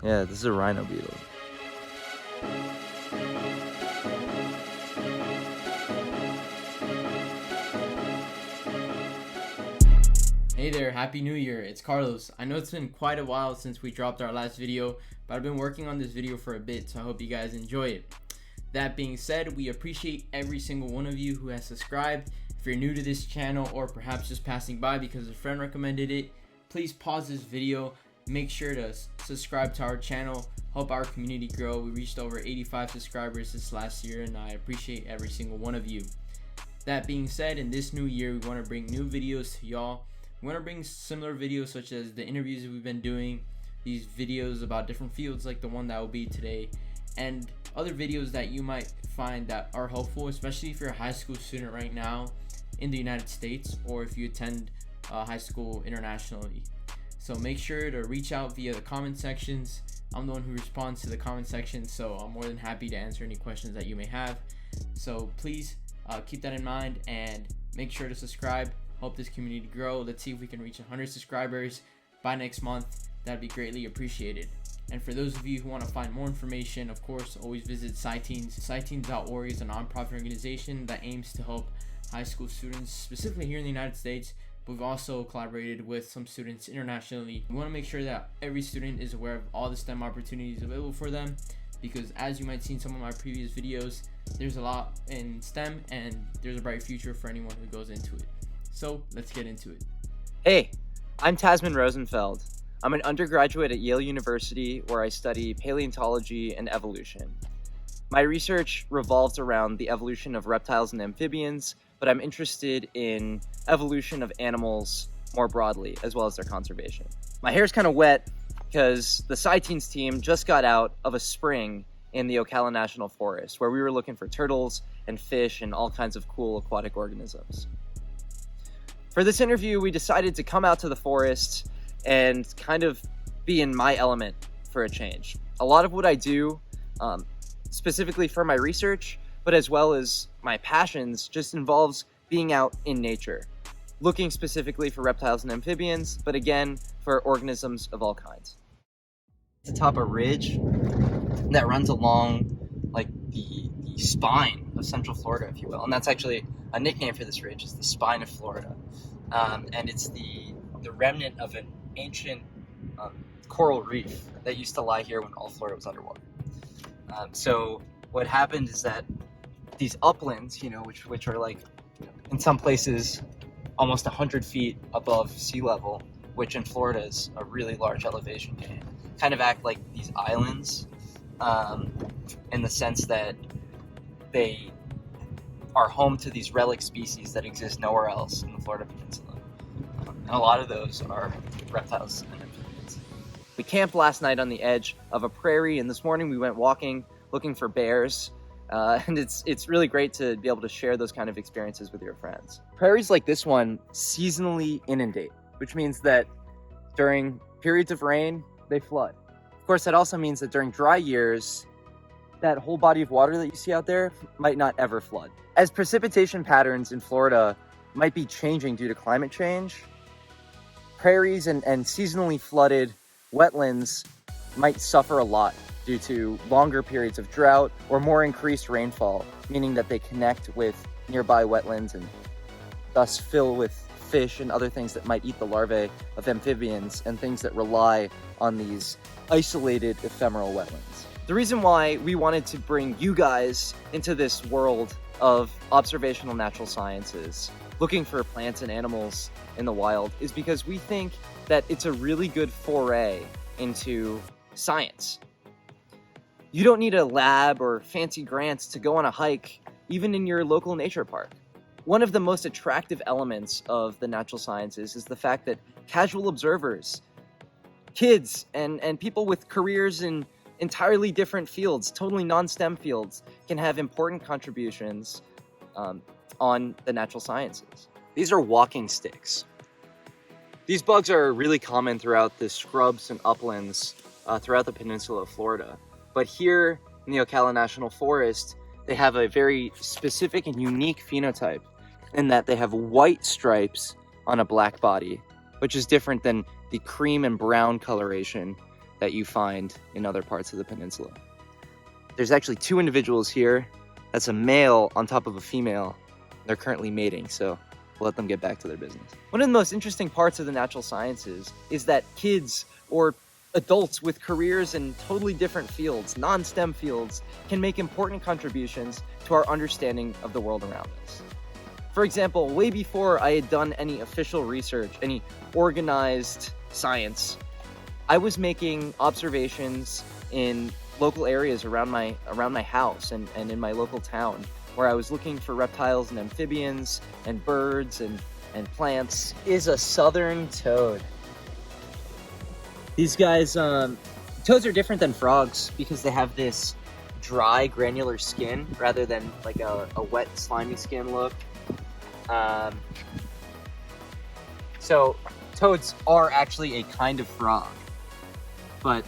Yeah, this is a rhino beetle. Hey there, Happy New Year, it's Carlos. I know it's been quite a while since we dropped our last video, but I've been working on this video for a bit, so I hope you guys enjoy it. That being said, we appreciate every single one of you who has subscribed. If you're new to this channel or perhaps just passing by because a friend recommended it, please pause this video, make sure to subscribe to our channel, help our community grow. We reached over 85 subscribers this last year and I appreciate every single one of you. That being said, in this new year, we want to bring new videos to y'all. We want to bring similar videos such as the interviews we've been doing, these videos about different fields like the one that will be today, and other videos that you might find that are helpful, especially if you're a high school student right now in the United States or if you attend high school internationally. So make sure to reach out via the comment sections. I'm the one who responds to the comment section, so I'm more than happy to answer any questions that you may have. So please keep that in mind and make sure to subscribe. Help this community grow. Let's see if we can reach 100 subscribers by next month. That'd be greatly appreciated. And for those of you who want to find more information, of course, always visit SciTeens. SciTeens.org is a nonprofit organization that aims to help high school students, specifically here in the United States, but we've also collaborated with some students internationally. We want to make sure that every student is aware of all the STEM opportunities available for them, because as you might see in some of my previous videos, there's a lot in STEM and there's a bright future for anyone who goes into it. So let's get into it. Hey, I'm Tasman Rosenfeld. I'm an undergraduate at Yale University where I study paleontology and evolution. My research revolves around the evolution of reptiles and amphibians, but I'm interested in evolution of animals more broadly, as well as their conservation. My hair's kind of wet because the SciTeens team just got out of a spring in the Ocala National Forest where we were looking for turtles and fish and all kinds of cool aquatic organisms. For this interview, we decided to come out to the forest and kind of be in my element for a change. A lot of what I do, specifically for my research, but as well as my passions, just involves being out in nature, looking specifically for reptiles and amphibians, but again, for organisms of all kinds. It's atop a ridge that runs along like the spine of Central Florida, if you will. And that's actually a nickname for this ridge, is the spine of Florida. And it's the remnant of an ancient coral reef that used to lie here when all Florida was underwater. So what happened is that these uplands, which are like in some places almost 100 feet above sea level, which in Florida is a really large elevation gain, kind of act like these islands in the sense that they are home to these relic species that exist nowhere else in the Florida Peninsula. And a lot of those are reptiles and amphibians. We camped last night on the edge of a prairie, and this morning we went walking, looking for bears. And it's really great to be able to share those kind of experiences with your friends. Prairies like this one seasonally inundate, which means that during periods of rain, they flood. Of course, that also means that during dry years, that whole body of water that you see out there might not ever flood. As precipitation patterns in Florida might be changing due to climate change, prairies and seasonally flooded wetlands might suffer a lot due to longer periods of drought or more increased rainfall, meaning that they connect with nearby wetlands and thus fill with fish and other things that might eat the larvae of amphibians and things that rely on these isolated ephemeral wetlands. The reason why we wanted to bring you guys into this world of observational natural sciences, looking for plants and animals in the wild, is because we think that it's a really good foray into science. You don't need a lab or fancy grants to go on a hike, even in your local nature park. One of the most attractive elements of the natural sciences is the fact that casual observers, kids, and people with careers in entirely different fields, totally non-STEM fields, can have important contributions on the natural sciences. These are walking sticks. These bugs are really common throughout the scrubs and uplands throughout the peninsula of Florida. But here in the Ocala National Forest, they have a very specific and unique phenotype in that they have white stripes on a black body, which is different than the cream and brown coloration that you find in other parts of the peninsula. There's actually two individuals here. That's a male on top of a female. They're currently mating, so we'll let them get back to their business. One of the most interesting parts of the natural sciences is that kids or adults with careers in totally different fields, non-STEM fields, can make important contributions to our understanding of the world around us. For example, way before I had done any official research, any organized science, I was making observations in local areas around my house and in my local town, where I was looking for reptiles and amphibians and birds and plants. Is a southern toad. These guys, toads are different than frogs because they have this dry, granular skin rather than like a wet, slimy skin look. So toads are actually a kind of frog, but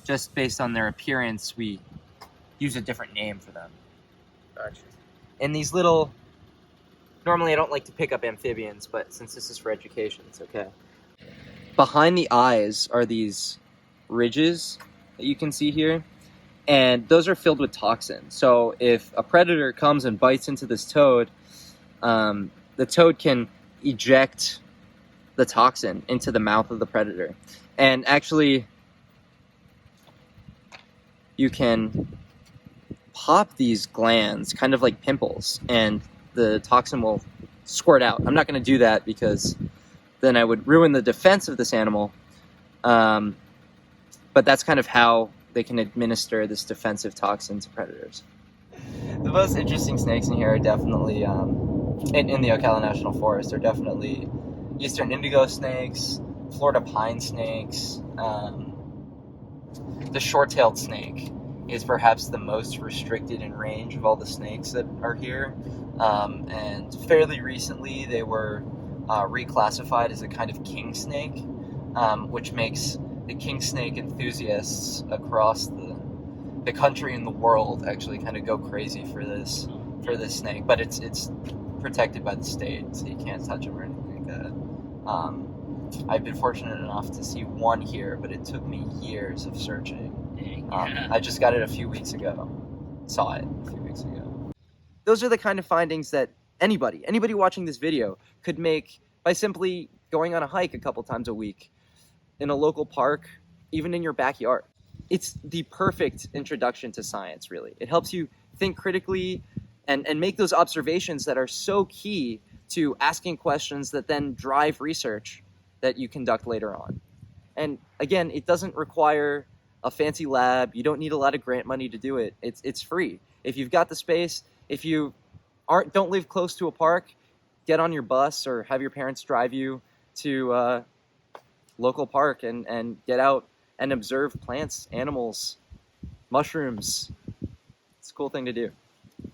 just based on their appearance, we use a different name for them. Gotcha. And these little, normally I don't like to pick up amphibians, but since this is for education, it's okay. Behind the eyes are these ridges that you can see here, and those are filled with toxin. So if a predator comes and bites into this toad, the toad can eject the toxin into the mouth of the predator. And actually, you can pop these glands, kind of like pimples, and the toxin will squirt out. I'm not going to do that because then I would ruin the defense of this animal. But that's kind of how they can administer this defensive toxin to predators. The most interesting snakes in here are definitely, in the Ocala National Forest, are definitely eastern indigo snakes, Florida pine snakes. The short-tailed snake is perhaps the most restricted in range of all the snakes that are here. And fairly recently they were reclassified as a kind of king snake, which makes the king snake enthusiasts across the country and the world actually kind of go crazy for this snake. But it's protected by the state, so you can't touch them or anything like that. I've been fortunate enough to see one here, but it took me years of searching. I just got it a few weeks ago. Saw it a few weeks ago. Those are the kind of findings that anybody watching this video could make by simply going on a hike a couple times a week in a local park, even in your backyard. It's the perfect introduction to science, really. It helps you think critically and make those observations that are so key to asking questions that then drive research that you conduct later on. And again, it doesn't require a fancy lab. You don't need a lot of grant money to do it. It's free. If you've got the space, if you don't live close to a park, get on your bus or have your parents drive you to a local park and get out and observe plants, animals, mushrooms. It's a cool thing to do.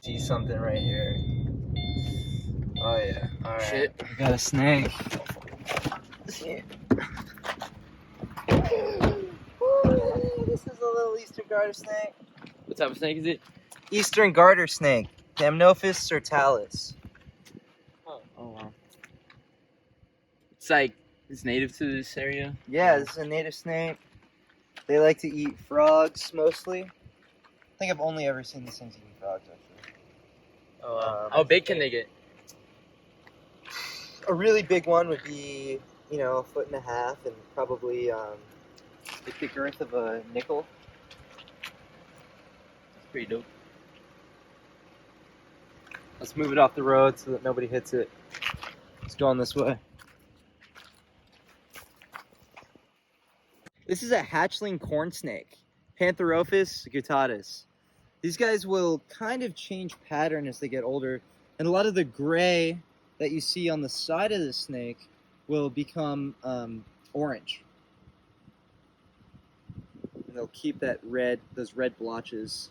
See something right here. Oh yeah. All right. Shit. We got a snake. Shit. This is a little eastern garter snake. What type of snake is it? Eastern garter snake. Damnophis sertalis. Oh wow. It's native to this area? Yeah, this is a native snake. They like to eat frogs mostly. I think I've only ever seen these things eating frogs, actually. Oh wow. How big can they get? A really big one would be, a foot and a half, and probably like the girth of a nickel. That's pretty dope. Let's move it off the road so that nobody hits it. Let's go on this way. This is a hatchling corn snake, Pantherophis guttatus. These guys will kind of change pattern as they get older, and a lot of the gray that you see on the side of the snake will become orange. And they'll keep those red blotches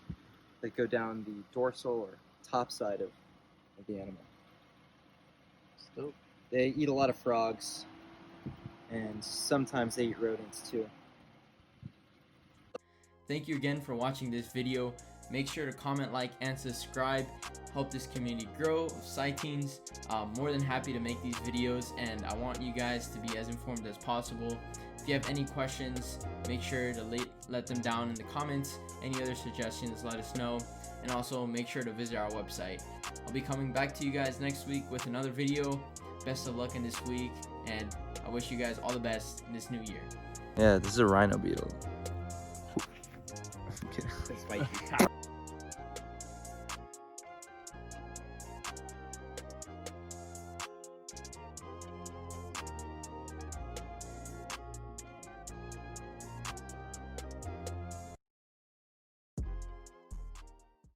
that go down the dorsal or top side of the animal. So they eat a lot of frogs, and sometimes they eat rodents too. Thank you again for watching this video. Make sure to comment, like, and subscribe. Help this community grow of SciTeens. More than happy to make these videos, and I want you guys to be as informed as possible. If you have any questions, make sure to let them down in the comments. Any other suggestions, let us know. And also make sure to visit our website. I'll be coming back to you guys next week with another video. Best of luck in this week, and I wish you guys all the best in this new year. Yeah, this is a rhino beetle. It's spiky.